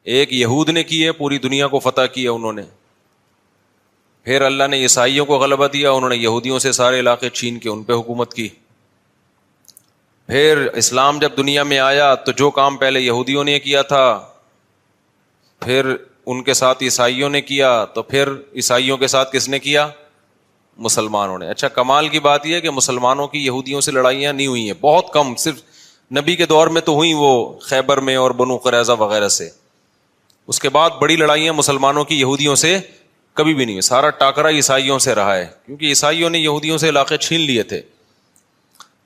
ایک یہود نے کی ہے، پوری دنیا کو فتح کیا انہوں نے. پھر اللہ نے عیسائیوں کو غلبہ دیا، انہوں نے یہودیوں سے سارے علاقے چھین کے ان پہ حکومت کی. پھر اسلام جب دنیا میں آیا تو جو کام پہلے یہودیوں نے کیا تھا پھر ان کے ساتھ عیسائیوں نے کیا، تو پھر عیسائیوں کے ساتھ کس نے کیا؟ مسلمانوں نے. اچھا، کمال کی بات یہ ہے کہ مسلمانوں کی یہودیوں سے لڑائیاں نہیں ہوئی ہیں، بہت کم، صرف نبی کے دور میں تو ہوئی وہ خیبر میں اور بنو قریظہ وغیرہ سے. اس کے بعد بڑی لڑائیاں مسلمانوں کی یہودیوں سے کبھی بھی نہیں ہوئی. سارا ٹاکرا عیسائیوں سے رہا ہے، کیونکہ عیسائیوں نے یہودیوں سے علاقے چھین لیے تھے،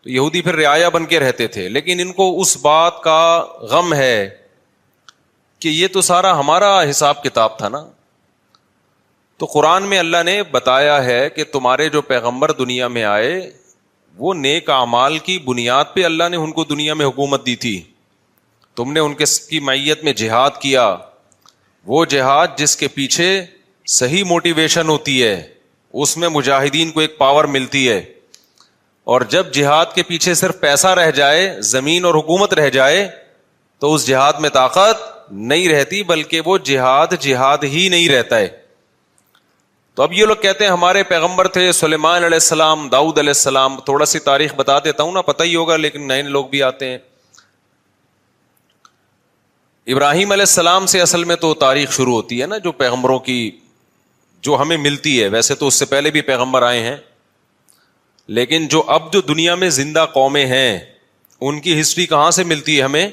تو یہودی پھر رعایا بن کے رہتے تھے. لیکن ان کو اس بات کا غم ہے کہ یہ تو سارا ہمارا حساب کتاب تھا نا. تو قرآن میں اللہ نے بتایا ہے کہ تمہارے جو پیغمبر دنیا میں آئے وہ نیک اعمال کی بنیاد پہ اللہ نے ان کو دنیا میں حکومت دی تھی. تم نے ان کی معیت میں جہاد کیا، وہ جہاد جس کے پیچھے صحیح موٹیویشن ہوتی ہے، اس میں مجاہدین کو ایک پاور ملتی ہے. اور جب جہاد کے پیچھے صرف پیسہ رہ جائے، زمین اور حکومت رہ جائے، تو اس جہاد میں طاقت نہیں رہتی، بلکہ وہ جہاد ہی نہیں رہتا ہے. تو اب یہ لوگ کہتے ہیں ہمارے پیغمبر تھے سلیمان علیہ السلام، داؤد علیہ السلام. تھوڑا سی تاریخ بتا دیتا ہوں نا، پتہ ہی ہوگا لیکن نئے لوگ بھی آتے ہیں. ابراہیم علیہ السلام سے اصل میں تو تاریخ شروع ہوتی ہے نا، جو پیغمبروں کی جو ہمیں ملتی ہے. ویسے تو اس سے پہلے بھی پیغمبر آئے ہیں، لیکن جو دنیا میں زندہ قومیں ہیں ان کی ہسٹری کہاں سے ملتی ہے ہمیں؟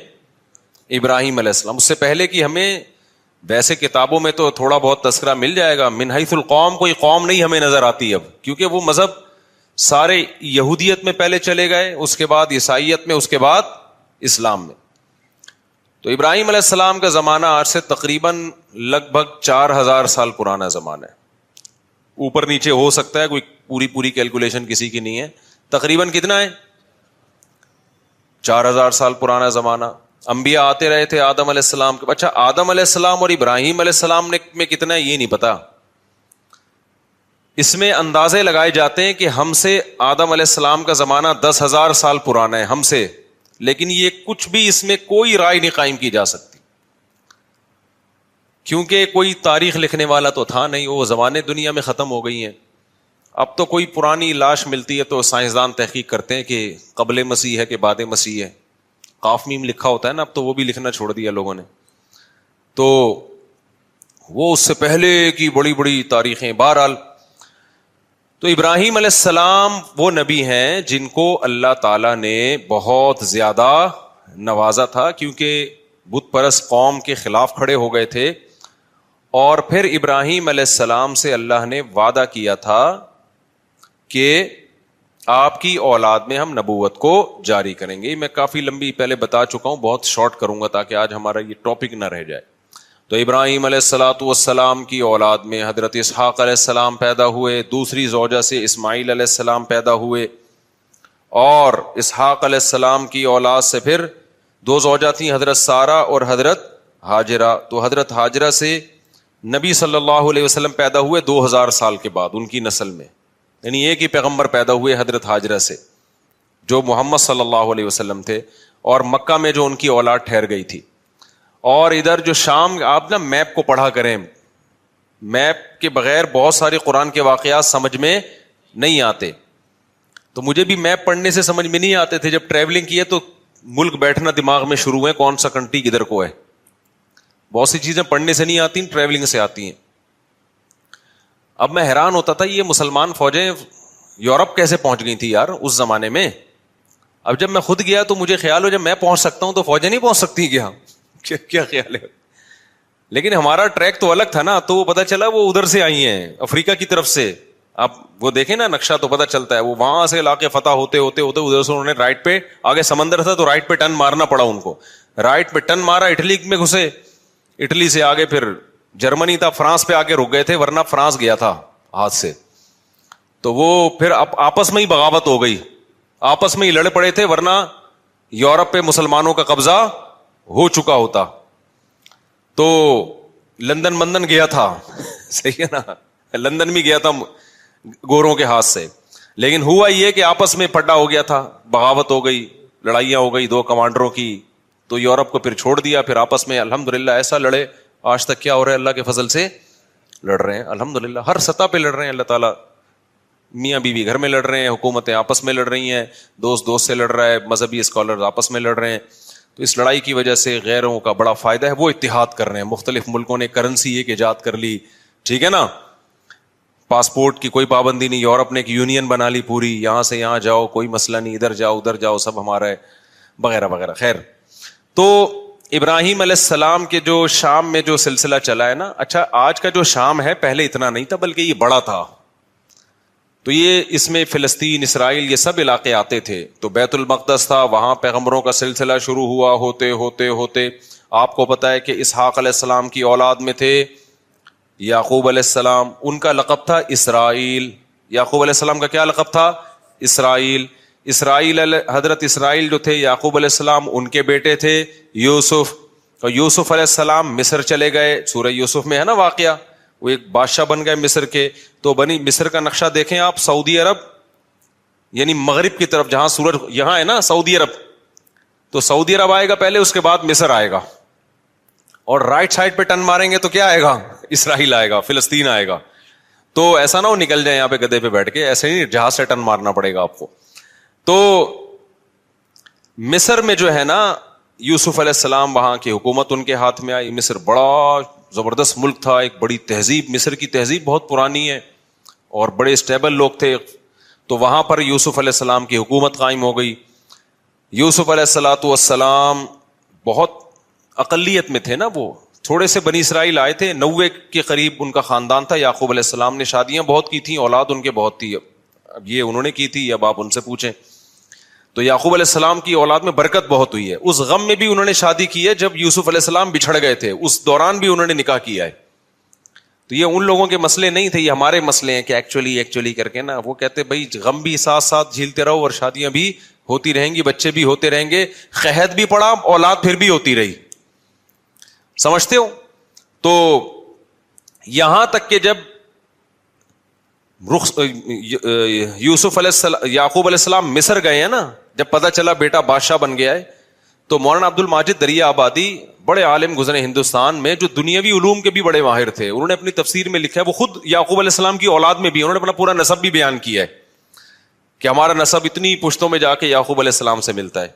ابراہیم علیہ السلام. اس سے پہلے کی ہمیں ویسے کتابوں میں تو تھوڑا بہت تذکرہ مل جائے گا. من حیث القوم کوئی قوم نہیں ہمیں نظر آتی اب، کیونکہ وہ مذہب سارے یہودیت میں پہلے چلے گئے، اس کے بعد عیسائیت میں، اس کے بعد اسلام میں. تو ابراہیم علیہ السلام کا زمانہ آج سے تقریباً لگ بھگ 4000 سال پرانا زمانہ ہے. اوپر نیچے ہو سکتا ہے، کوئی پوری کیلکولیشن کسی کی نہیں ہے. تقریباً کتنا ہے؟ 4000 سال پرانا زمانہ. انبیاء آتے رہے تھے آدم علیہ السلام کے. اچھا، آدم علیہ السلام اور ابراہیم علیہ السلام میں کتنا ہے یہ نہیں پتا. اس میں اندازے لگائے جاتے ہیں کہ ہم سے آدم علیہ السلام کا زمانہ 10,000 سال پرانا ہے ہم سے، لیکن یہ کچھ بھی اس میں کوئی رائے نہیں قائم کی جا سکتی، کیونکہ کوئی تاریخ لکھنے والا تو تھا نہیں، وہ زمانے دنیا میں ختم ہو گئی ہیں. اب تو کوئی پرانی لاش ملتی ہے تو سائنسدان تحقیق کرتے ہیں کہ قبل مسیح ہے کہ بعد مسیح ہے. قاف میم لکھا ہوتا ہے نا، اب تو وہ بھی لکھنا چھوڑ دیا لوگوں نے. تو وہ اس سے پہلے کی بڑی بڑی تاریخیں. بہرحال تو ابراہیم علیہ السلام وہ نبی ہیں جن کو اللہ تعالیٰ نے بہت زیادہ نوازا تھا، کیونکہ بت پرست قوم کے خلاف کھڑے ہو گئے تھے. اور پھر ابراہیم علیہ السلام سے اللہ نے وعدہ کیا تھا کہ آپ کی اولاد میں ہم نبوت کو جاری کریں گے. میں کافی لمبی پہلے بتا چکا ہوں، بہت شارٹ کروں گا تاکہ آج ہمارا یہ ٹاپک نہ رہ جائے. تو ابراہیم علیہ السلام کی اولاد میں حضرت اسحاق علیہ السلام پیدا ہوئے، دوسری زوجہ سے اسماعیل علیہ السلام پیدا ہوئے، اور اسحاق علیہ السلام کی اولاد سے پھر 2 زوجہ تھیں، حضرت سارہ اور حضرت ہاجرہ. تو حضرت ہاجرہ سے نبی صلی اللہ علیہ وسلم پیدا ہوئے 2000 سال کے بعد ان کی نسل میں. یعنی ایک ہی پیغمبر پیدا ہوئے حضرت ہاجرہ سے، جو محمد صلی اللہ علیہ وسلم تھے، اور مکہ میں جو ان کی اولاد ٹھہر گئی تھی. اور ادھر جو شام، آپ نا میپ کو پڑھا کریں، میپ کے بغیر بہت سارے قرآن کے واقعات سمجھ میں نہیں آتے. تو مجھے بھی میپ پڑھنے سے سمجھ میں نہیں آتے تھے. جب ٹریولنگ کیے تو ملک بیٹھنا دماغ میں شروع ہے، کون سا کنٹری کدھر کو ہے. بہت سی چیزیں پڑھنے سے نہیں آتی، ٹریولنگ سے آتی ہیں. اب میں حیران ہوتا تھا یہ مسلمان فوجیں یورپ کیسے پہنچ گئی تھی یار اس زمانے میں. اب جب میں خود گیا تو مجھے خیال ہو جب میں پہنچ سکتا ہوں تو فوجیں نہیں پہنچ سکتی کیا خیال ہے. لیکن ہمارا ٹریک تو الگ تھا نا، تو وہ پتا چلا وہ ادھر سے آئی ہیں افریقہ کی طرف سے. آپ وہ دیکھیں نا نقشہ تو پتا چلتا ہے، وہ وہاں سے علاقے فتح ہوتے ہوتے ہوتے ادھر سے انہوں نے رائٹ پہ، آگے سمندر تھا تو رائٹ پہ ٹرن مارنا پڑا ان کو. رائٹ پہ ٹرن مارا، اٹلی میں گھسے، اٹلی سے آگے پھر جرمنی تھا، فرانس پہ آگے رک گئے تھے، ورنہ فرانس گیا تھا ہاتھ سے. تو وہ پھر آپس میں ہی بغاوت ہو گئی، آپس میں ہی لڑ پڑے تھے، ورنہ یورپ پہ مسلمانوں کا قبضہ ہو چکا ہوتا. تو لندن گیا تھا صحیح ہے نا، لندن بھی گیا تھا گوروں کے ہاتھ سے. لیکن ہوا یہ کہ آپس میں پھڈا ہو گیا تھا، بغاوت ہو گئی، لڑائیاں ہو گئی 2 کمانڈروں کی. تو یورپ کو پھر چھوڑ دیا, پھر آپس میں الحمدللہ ایسا لڑے, آج تک کیا ہو رہا ہے, اللہ کے فضل سے لڑ رہے ہیں الحمدللہ, ہر سطح پہ لڑ رہے ہیں اللہ تعالیٰ. میاں بیوی گھر میں لڑ رہے ہیں, حکومتیں آپس میں لڑ رہی ہیں, دوست دوست سے لڑ رہا ہے, مذہبی اسکالر آپس میں لڑ رہے ہیں. تو اس لڑائی کی وجہ سے غیروں کا بڑا فائدہ ہے, وہ اتحاد کر رہے ہیں. مختلف ملکوں نے کرنسی ایک ایجاد کر لی, ٹھیک ہے نا, پاسپورٹ کی کوئی پابندی نہیں, یورپ نے ایک یونین بنا لی پوری, یہاں سے یہاں جاؤ کوئی مسئلہ نہیں, ادھر جاؤ ادھر جاؤ سب ہمارا ہے, وغیرہ وغیرہ. خیر, تو ابراہیم علیہ السلام کے جو شام میں جو سلسلہ چلا ہے نا, اچھا آج کا جو شام ہے پہلے اتنا نہیں تھا بلکہ یہ بڑا تھا. تو یہ اس میں فلسطین, اسرائیل, یہ سب علاقے آتے تھے. تو بیت المقدس تھا, وہاں پیغمبروں کا سلسلہ شروع ہوا, ہوتے ہوتے ہوتے آپ کو پتا ہے کہ اسحاق علیہ السلام کی اولاد میں تھے یعقوب علیہ السلام, ان کا لقب تھا اسرائیل. یعقوب علیہ السلام کا کیا لقب تھا؟ اسرائیل. حضرت اسرائیل جو تھے یعقوب علیہ السلام ان کے بیٹے تھے یوسف, اور یوسف علیہ السلام مصر چلے گئے. سورہ یوسف میں ہے نا واقعہ, وہ ایک بادشاہ بن گئے مصر کے. تو بنی مصر کا نقشہ دیکھیں آپ, سعودی عرب یعنی مغرب کی طرف, جہاں سورج یہاں ہے نا سعودی عرب, تو سعودی عرب آئے گا پہلے, اس کے بعد مصر آئے گا, اور رائٹ سائڈ پہ ٹرن ماریں گے تو کیا آئے گا؟ اسرائیل آئے گا, فلسطین آئے گا. تو ایسا نہ ہو نکل جائیں یہاں پہ گدھے پہ بیٹھ کے, ایسے نہیں, جہاز سے ٹرن مارنا پڑے گا آپ کو. تو مصر میں جو ہے نا یوسف علیہ السلام, وہاں کی حکومت ان کے ہاتھ میں آئی. مصر بڑا زبردست ملک تھا, ایک بڑی تہذیب, مصر کی تہذیب بہت پرانی ہے اور بڑے اسٹیبل لوگ تھے. تو وہاں پر یوسف علیہ السلام کی حکومت قائم ہو گئی. یوسف علیہ السلام بہت اقلیت میں تھے نا, وہ تھوڑے سے بنی اسرائیل آئے تھے, 90 کے قریب ان کا خاندان تھا. یعقوب علیہ السلام نے شادیاں بہت کی تھیں, اولاد ان کے بہت تھی. اب یہ انہوں نے کی تھی, اب آپ ان سے پوچھیں. تو یعقوب علیہ السلام کی اولاد میں برکت بہت ہوئی ہے. اس غم میں بھی انہوں نے شادی کی ہے جب یوسف علیہ السلام بچھڑ گئے تھے, اس دوران بھی انہوں نے نکاح کیا ہے. تو یہ ان لوگوں کے مسئلے نہیں تھے, یہ ہمارے مسئلے ہیں کہ ایکچولی کر کے نا, وہ کہتے بھائی غم بھی ساتھ ساتھ جھیلتے رہو اور شادیاں بھی ہوتی رہیں گی, بچے بھی ہوتے رہیں گے, قحط بھی پڑا, اولاد پھر بھی ہوتی رہی. سمجھتے ہو؟ تو یہاں تک کہ جب یوسف علیہ السلام, یعقوب علیہ السلام مصر گئے ہیں نا, جب پتہ چلا بیٹا بادشاہ بن گیا ہے, تو مولانا عبد الماجد دریا آبادی بڑے عالم گزرے ہندوستان میں, جو دنیاوی علوم کے بھی بڑے ماہر تھے. انہوں نے اپنی تفسیر میں لکھا ہے, وہ خود یعقوب علیہ السلام کی اولاد میں بھی انہوں نے اپنا پورا نسب بھی بیان کیا ہے کہ ہمارا نسب اتنی پشتوں میں جا کے یعقوب علیہ السلام سے ملتا ہے.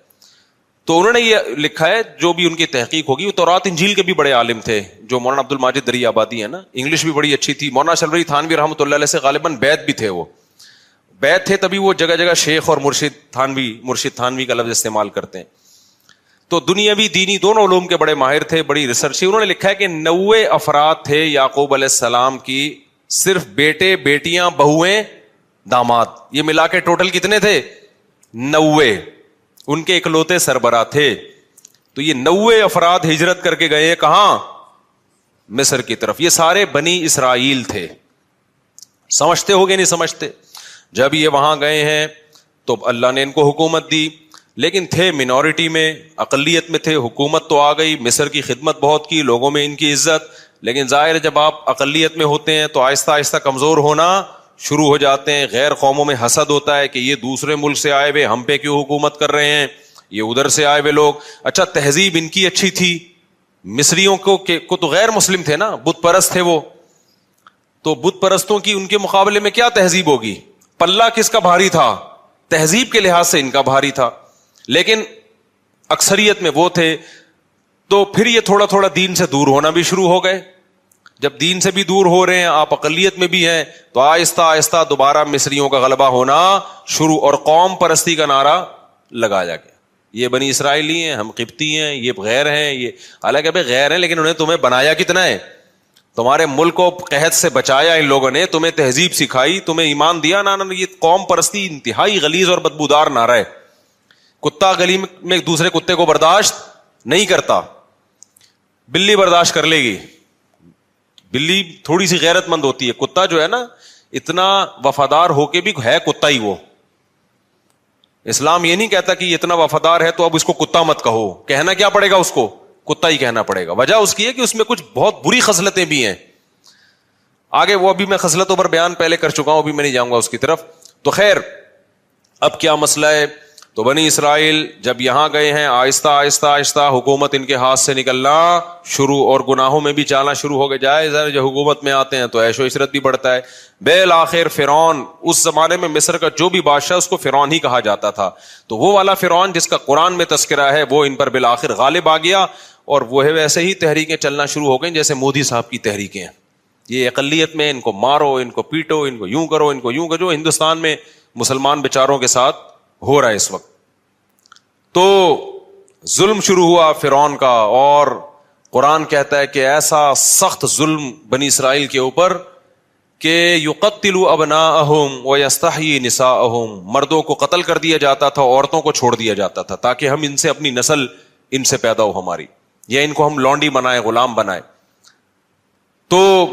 تو انہوں نے یہ لکھا ہے, جو بھی ان کی تحقیق ہوگی, وہ تورات انجیل کے بھی بڑے عالم تھے جو مولانا عبد الماجد دریا آبادی ہے نا, انگلش بھی بڑی اچھی تھی. مولانا شلوی تھانوی رحمۃ اللہ علیہ سے غالباً بیت بھی تھے, وہ بیت تھے, تبھی وہ جگہ جگہ شیخ اور مرشد تھانوی کا لفظ استعمال کرتے ہیں. تو دنیاوی دینی دونوں علوم کے بڑے ماہر تھے, بڑی ریسرچ. انہوں نے لکھا ہے کہ 90 افراد تھے یعقوب علیہ السلام کی, صرف بیٹے, بیٹیاں, بہویں, داماد, یہ ملا کے ٹوٹل کتنے تھے؟ 90. ان کے اکلوتے سربراہ تھے. تو یہ 90 افراد ہجرت کر کے گئے کہاں؟ مصر کی طرف. یہ سارے بنی اسرائیل تھے. سمجھتے ہو گے نہیں سمجھتے؟ جب یہ وہاں گئے ہیں تو اللہ نے ان کو حکومت دی, لیکن تھے منورٹی میں, اقلیت میں تھے. حکومت تو آ گئی, مصر کی خدمت بہت کی, لوگوں میں ان کی عزت, لیکن ظاہر ہے جب آپ اقلیت میں ہوتے ہیں تو آہستہ آہستہ کمزور ہونا شروع ہو جاتے ہیں. غیر قوموں میں حسد ہوتا ہے کہ یہ دوسرے ملک سے آئے ہوئے ہم پہ کیوں حکومت کر رہے ہیں, یہ ادھر سے آئے ہوئے لوگ. اچھا تہذیب ان کی اچھی تھی, مصریوں کو تو غیر مسلم تھے نا, بت پرست تھے وہ, تو بت پرستوں کی ان کے مقابلے میں کیا تہذیب ہوگی؟ پلہ کس کا بھاری تھا؟ تہذیب کے لحاظ سے ان کا بھاری تھا, لیکن اکثریت میں وہ تھے. تو پھر یہ تھوڑا تھوڑا دین سے دور ہونا بھی شروع ہو گئے. جب دین سے بھی دور ہو رہے ہیں, آپ اقلیت میں بھی ہیں, تو آہستہ آہستہ دوبارہ مصریوں کا غلبہ ہونا شروع, اور قوم پرستی کا نعرہ لگایا گیا. یہ بنی اسرائیلی ہیں, ہم قبطی ہیں, یہ غیر ہیں, یہ حالانکہ بھائی غیر ہیں, لیکن انہیں تمہیں بنایا کتنا ہے؟ تمہارے ملک کو قحط سے بچایا ان لوگوں نے, تمہیں تہذیب سکھائی, تمہیں ایمان دیا. نا یہ قوم پرستی انتہائی غلیظ اور بدبودار نعرہ ہے. کتا گلی میں ایک دوسرے کتے کو برداشت نہیں کرتا, بلی برداشت کر لے گی, بلی تھوڑی سی غیرت مند ہوتی ہے. کتا جو ہے نا اتنا وفادار ہو کے بھی ہے کتا ہی وہ. اسلام یہ نہیں کہتا کہ یہ اتنا وفادار ہے تو اب اس کو کتا مت کہو, کہنا کیا پڑے گا اس کو؟ کتا ہی کہنا پڑے گا. وجہ اس کی ہے کہ اس میں کچھ بہت بری خصلتیں بھی ہیں. آگے وہ ابھی میں خصلتوں پر بیان پہلے کر چکا ہوں, ابھی میں نہیں جاؤں گا اس کی طرف. تو خیر, اب کیا مسئلہ ہے؟ تو بنی اسرائیل جب یہاں گئے ہیں آہستہ آہستہ آہستہ حکومت ان کے ہاتھ سے نکلنا شروع, اور گناہوں میں بھی چالنا شروع ہو گئے. جائے جب حکومت میں آتے ہیں تو عیش و عشرت بھی بڑھتا ہے. بالآخر فرعون, اس زمانے میں مصر کا جو بھی بادشاہ اس کو فرعون ہی کہا جاتا تھا, تو وہ والا فرعون جس کا قرآن میں تذکرہ ہے وہ ان پر بالآخر غالب آ گیا, اور وہ ہے ویسے ہی تحریکیں چلنا شروع ہو گئیں جیسے مودی صاحب کی تحریکیں ہیں. یہ اقلیت میں ان کو مارو, ان کو پیٹو, ان کو یوں کرو, ان کو یوں کرو, ہندوستان میں مسلمان بیچاروں کے ساتھ ہو رہا ہے اس وقت. تو ظلم شروع ہوا فرعون کا, اور قرآن کہتا ہے کہ ایسا سخت ظلم بنی اسرائیل کے اوپر کہ یقتل ابناءہم ویستحیی نساءہم, مردوں کو قتل کر دیا جاتا تھا, عورتوں کو چھوڑ دیا جاتا تھا تاکہ ہم ان سے اپنی نسل ان سے پیدا ہو ہماری, یا ان کو ہم لونڈی بنائے, غلام بنائے. تو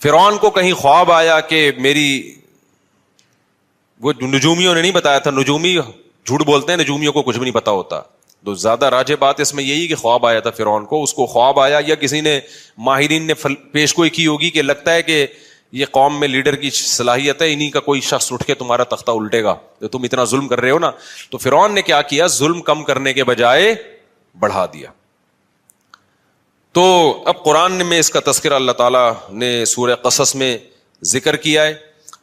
فرعون کو کہیں خواب آیا کہ میری, وہ نجومیوں نے نہیں بتایا تھا, نجومی جھوٹ بولتے ہیں, نجومیوں کو کچھ بھی نہیں پتا ہوتا, تو زیادہ راجع بات اس میں یہی کہ خواب آیا تھا فرعون کو, اس کو خواب آیا یا کسی نے ماہرین نے پیشگوئی کی ہوگی کہ لگتا ہے کہ یہ قوم میں لیڈر کی صلاحیت ہے, انہی کا کوئی شخص اٹھ کے تمہارا تختہ الٹے گا, تو تم اتنا ظلم کر رہے ہو نا. تو فرعون نے کیا کیا, ظلم کم کرنے کے بجائے بڑھا دیا. تو اب قرآن میں اس کا تذکرہ اللہ تعالیٰ نے سورہ قصص میں ذکر کیا ہے,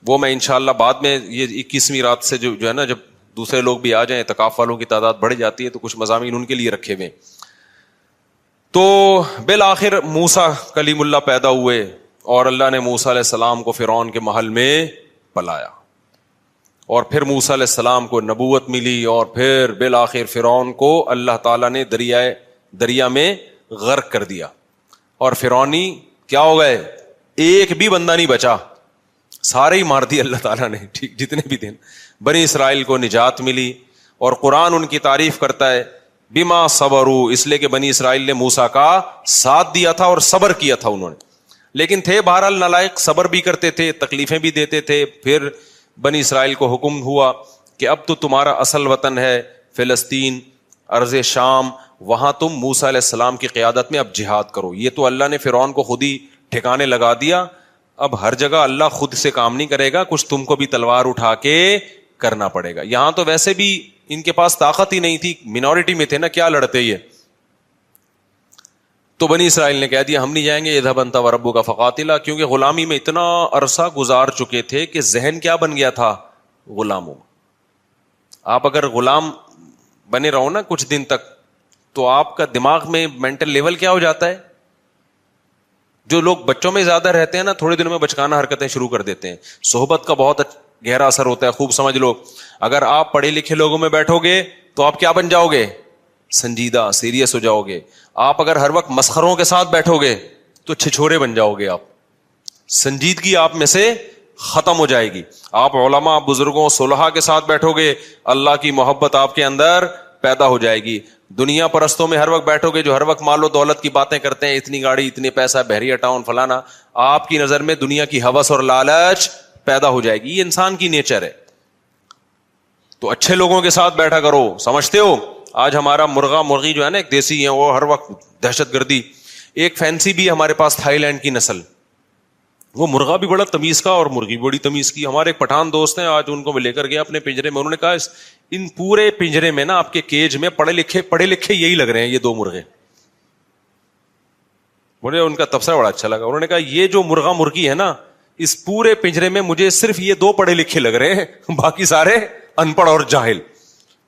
وہ میں انشاءاللہ بعد میں, یہ 21ویں رات سے جو ہے نا, جب دوسرے لوگ بھی آ جائیں, اعتکاف والوں کی تعداد بڑھ جاتی ہے, تو کچھ مضامین ان کے لیے رکھے ہوئے. تو بالآخر موسیٰ کلیم اللہ پیدا ہوئے, اور اللہ نے موسیٰ علیہ السلام کو فرعون کے محل میں پلایا, اور پھر موسیٰ علیہ السلام کو نبوت ملی, اور پھر بالآخر فرعون کو اللہ تعالیٰ نے دریا میں غرق کر دیا, اور فرعونی کیا ہو گئے, ایک بھی بندہ نہیں بچا, سارے ہی مار دیے اللہ تعالیٰ نے, ٹھیک, جتنے بھی تھے. بنی اسرائیل کو نجات ملی, اور قرآن ان کی تعریف کرتا ہے بما صبروا, اس لیے کہ بنی اسرائیل نے موسیٰ کا ساتھ دیا تھا اور صبر کیا تھا انہوں نے, لیکن تھے بہرحال نالائق, صبر بھی کرتے تھے, تکلیفیں بھی دیتے تھے. پھر بنی اسرائیل کو حکم ہوا کہ اب تو تمہارا اصل وطن ہے فلسطین, ارض شام, وہاں تم موسیٰ علیہ السلام کی قیادت میں اب جہاد کرو. یہ تو اللہ نے فرعون کو خود ہی ٹھکانے لگا دیا, اب ہر جگہ اللہ خود سے کام نہیں کرے گا, کچھ تم کو بھی تلوار اٹھا کے کرنا پڑے گا. یہاں تو ویسے بھی ان کے پاس طاقت ہی نہیں تھی, مینورٹی میں تھے نا, کیا لڑتے یہ. تو بنی اسرائیل نے کہہ دیا ہم نہیں جائیں گے, اذهب انت وربک فقاتلا, کیونکہ غلامی میں اتنا عرصہ گزار چکے تھے کہ ذہن کیا بن گیا تھا, غلاموں. آپ اگر غلام بنے رہو نا کچھ دن تک, تو آپ کا دماغ میں مینٹل لیول کیا ہو جاتا ہے. جو لوگ بچوں میں زیادہ رہتے ہیں نا, تھوڑے دنوں میں بچکانہ حرکتیں شروع کر دیتے ہیں. صحبت کا بہت گہرا اثر ہوتا ہے, خوب سمجھ لو. اگر آپ پڑھے لکھے لوگوں میں بیٹھو گے تو آپ کیا بن جاؤ گے, سنجیدہ, سیریس ہو جاؤ گے. آپ اگر ہر وقت مسخروں کے ساتھ بیٹھو گے تو چھچھورے بن جاؤ گے آپ, سنجیدگی آپ میں سے ختم ہو جائے گی. آپ علماء, بزرگوں, صلحاء کے ساتھ بیٹھو گے, اللہ کی محبت آپ کے اندر پیدا ہو جائے گی. دنیا پرستوں میں ہر وقت بیٹھو گے جو ہر وقت مال و دولت کی باتیں کرتے ہیں, اتنی گاڑی, اتنے پیسہ, بحریہ ٹاؤن, فلانا, آپ کی نظر میں دنیا کی ہوس اور لالچ پیدا ہو جائے گی. یہ انسان کی نیچر ہے. تو اچھے لوگوں کے ساتھ بیٹھا کرو. سمجھتے ہو آج ہمارا مرغا مرغی جو ہے نا, ایک دیسی ہے, وہ ہر وقت دہشت گردی. ایک فینسی بھی ہمارے پاس, تھائی لینڈ کی نسل, وہ مرغا بھی بڑا تمیز کا اور مرغی بڑی تمیز کی. ہمارے ایک پٹھان دوست ہیں, آج ان کو میں لے کر گیا اپنے پنجرے میں, انہوں نے کہا ان پورے پنجرے میں نا آپ کے کیج میں پڑھے لکھے یہی لگ رہے ہیں, یہ دو مرغے. مجھے ان کا تبصرہ بڑا اچھا لگا. انہوں نے کہا یہ جو مرغا مرغی ہے نا, اس پورے پنجرے میں مجھے صرف یہ دو پڑھے لکھے لگ رہے ہیں, باقی سارے ان پڑھ اور جاہل.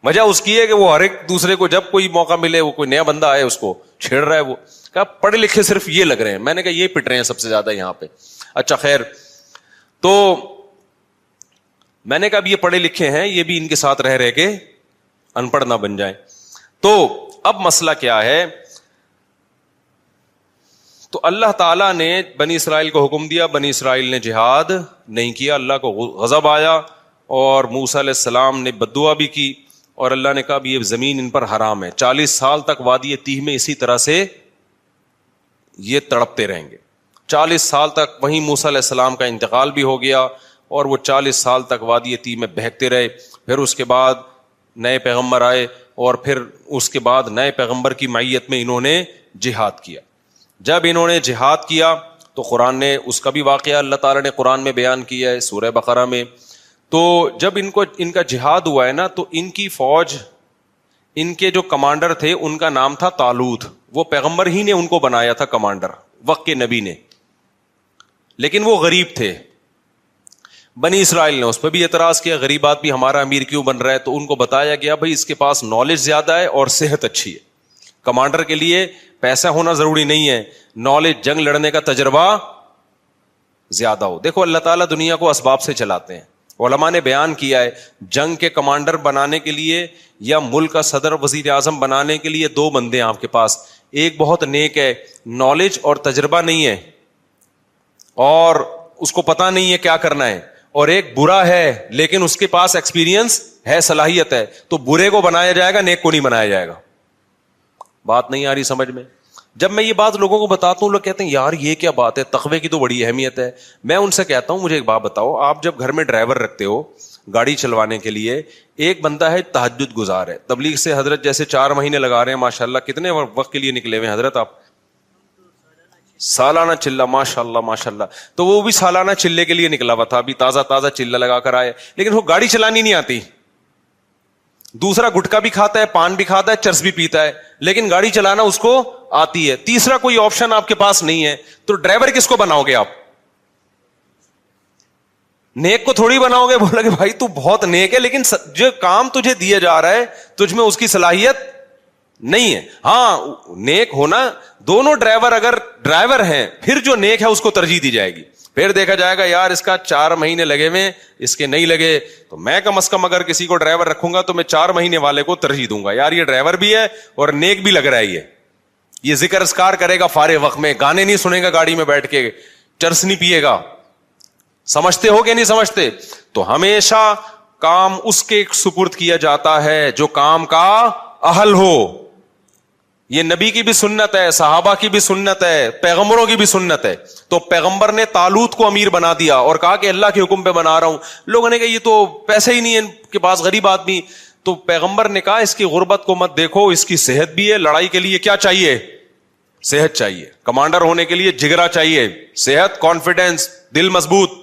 وجہ اس کی ہے کہ وہ ہر ایک دوسرے کو جب کوئی موقع ملے, وہ کوئی نیا بندہ آئے اس کو چھیڑ رہا ہے. وہ کہا پڑھے لکھے صرف یہ لگ رہے ہیں. میں نے کہا یہ پٹ رہے ہیں سب سے زیادہ یہاں پہ. اچھا خیر, تو میں نے کہا اب یہ پڑھے لکھے ہیں, یہ بھی ان کے ساتھ رہ کے ان پڑھ نہ بن جائیں. تو اب مسئلہ کیا ہے, تو اللہ تعالیٰ نے بنی اسرائیل کو حکم دیا, بنی اسرائیل نے جہاد نہیں کیا, اللہ کو غضب آیا, اور موسیٰ علیہ السلام نے بددعا بھی کی, اور اللہ نے کہا یہ زمین ان پر حرام ہے. 40 سال تک وادی تیہ میں اسی طرح سے یہ تڑپتے رہیں گے. 40 سال تک وہیں موسیٰ علیہ السلام کا انتقال بھی ہو گیا, اور وہ 40 سال تک وادی تیہ میں بہکتے رہے. پھر اس کے بعد نئے پیغمبر آئے, اور پھر اس کے بعد نئے پیغمبر کی معیت میں انہوں نے جہاد کیا. جب انہوں نے جہاد کیا تو قرآن نے اس کا بھی واقعہ اللہ تعالیٰ نے قرآن میں بیان کیا ہے سورہ بقرہ میں. تو جب ان کا جہاد ہوا ہے نا تو ان کی فوج، ان کے جو کمانڈر تھے ان کا نام تھا طالوت. وہ پیغمبر ہی نے ان کو بنایا تھا کمانڈر، وقت کے نبی نے، لیکن وہ غریب تھے. بنی اسرائیل نے اس پہ بھی اعتراض کیا، غریب آدمی ہمارا امیر کیوں بن رہا ہے؟ تو ان کو بتایا گیا بھائی اس کے پاس نالج زیادہ ہے اور صحت اچھی ہے. کمانڈر کے لیے پیسہ ہونا ضروری نہیں ہے، نالج، جنگ لڑنے کا تجربہ زیادہ ہو. دیکھو اللہ تعالیٰ دنیا کو اسباب سے چلاتے ہیں. علماء نے بیان کیا ہے جنگ کے کمانڈر بنانے کے لیے یا ملک کا صدر وزیر اعظم بنانے کے لیے دو بندے ہیں آپ کے پاس. ایک بہت نیک ہے، نالج اور تجربہ نہیں ہے اور اس کو پتا نہیں ہے کیا کرنا ہے، اور ایک برا ہے لیکن اس کے پاس ایکسپیرینس ہے، صلاحیت ہے. تو برے کو بنایا جائے گا، نیک کو نہیں بنایا جائے گا. بات نہیں آ رہی سمجھ میں؟ جب میں یہ بات لوگوں کو بتاتا ہوں، لوگ کہتے ہیں یار یہ کیا بات ہے، تقوی کی تو بڑی اہمیت ہے. میں ان سے کہتا ہوں مجھے ایک بات بتاؤ، آپ جب گھر میں ڈرائیور رکھتے ہو گاڑی چلوانے کے لیے، ایک بندہ ہے تہجد گزار ہے، تبلیغ سے حضرت جیسے 4 مہینے لگا رہے ہیں ماشاءاللہ، کتنے وقت کے لیے نکلے ہوئے ہیں حضرت آپ؟ سالانہ چلہ، ماشاءاللہ ماشاءاللہ. تو وہ بھی سالانہ چلے کے لیے نکلا ہوا تھا، ابھی تازہ تازہ چلہ لگا کر آئے، لیکن وہ گاڑی چلانی نہیں آتی. دوسرا گٹکا بھی کھاتا ہے، پان بھی کھاتا ہے، چرس بھی پیتا ہے، لیکن گاڑی چلانا اس کو آتی ہے. تیسرا کوئی آپشن آپ کے پاس نہیں ہے، تو ڈرائیور کس کو بناؤ گے آپ؟ نیک کو تھوڑی بناؤ گے. بولا کہ بھائی تو بہت نیک ہے لیکن جو کام تجھے دیا جا رہا ہے تجھ میں اس کی صلاحیت نہیں ہے. ہاں نیک ہونا، دونوں ڈرائیور اگر ڈرائیور ہیں پھر جو نیک ہے اس کو ترجیح دی جائے گی. پھر دیکھا جائے گا یار اس کا 4 مہینے لگے ہوئے، اس کے نہیں لگے، تو میں کم از کم اگر کسی کو ڈرائیور رکھوں گا تو میں 4 مہینے والے کو ترجیح دوں گا. یار یہ ڈرائیور بھی ہے اور نیک بھی لگ رہا ہے، یہ ذکر اذکار کرے گا فارغ وقت میں، گانے نہیں سنے گا گاڑی میں بیٹھ کے، چرس نہیں پیے گا. سمجھتے ہو کہ نہیں سمجھتے؟ تو ہمیشہ کام اس کے سپرد کیا جاتا ہے جو کام کا اہل ہو. یہ نبی کی بھی سنت ہے، صحابہ کی بھی سنت ہے، پیغمبروں کی بھی سنت ہے. تو پیغمبر نے طالوت کو امیر بنا دیا اور کہا کہ اللہ کے حکم پہ بنا رہا ہوں. لوگوں نے کہا یہ تو پیسے ہی نہیں ہے ان کے پاس، غریب آدمی. تو پیغمبر نے کہا اس کی غربت کو مت دیکھو، اس کی صحت بھی ہے. لڑائی کے لیے کیا چاہیے؟ صحت چاہیے. کمانڈر ہونے کے لیے جگرا چاہیے، صحت، کانفیڈنس، دل مضبوط.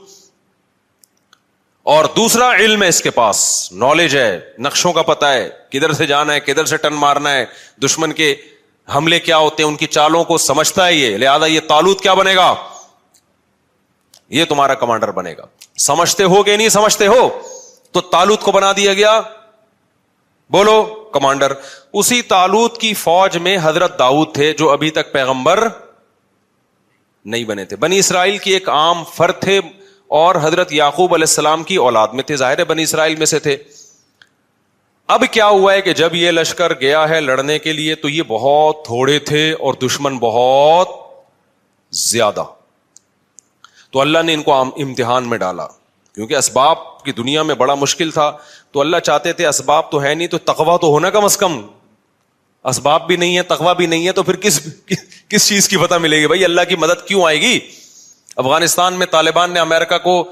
اور دوسرا علم ہے، اس کے پاس نالج ہے، نقشوں کا پتہ ہے، کدھر سے جانا ہے، کدھر سے ٹن مارنا ہے، دشمن کے حملے کیا ہوتے ہیں ان کی چالوں کو سمجھتا ہے یہ. لہذا یہ طالوت کیا بنے گا؟ یہ تمہارا کمانڈر بنے گا. سمجھتے ہو کہ نہیں سمجھتے ہو؟ تو طالوت کو بنا دیا گیا، بولو، کمانڈر. اسی طالوت کی فوج میں حضرت داؤد تھے جو ابھی تک پیغمبر نہیں بنے تھے. بنی اسرائیل کی ایک عام فرد تھے اور حضرت یعقوب علیہ السلام کی اولاد میں تھے، ظاہر ہے بنی اسرائیل میں سے تھے. اب کیا ہوا ہے کہ جب یہ لشکر گیا ہے لڑنے کے لیے تو یہ بہت تھوڑے تھے اور دشمن بہت زیادہ. تو اللہ نے ان کو امتحان میں ڈالا، کیونکہ اسباب کی دنیا میں بڑا مشکل تھا. تو اللہ چاہتے تھے اسباب تو ہے نہیں تو تقویٰ تو ہونا کم از کم. اسباب بھی نہیں ہے، تقویٰ بھی نہیں ہے، تو پھر کس چیز کی فتح ملے گی بھائی؟ اللہ کی مدد کیوں آئے گی؟ افغانستان میں طالبان نے امریکہ کو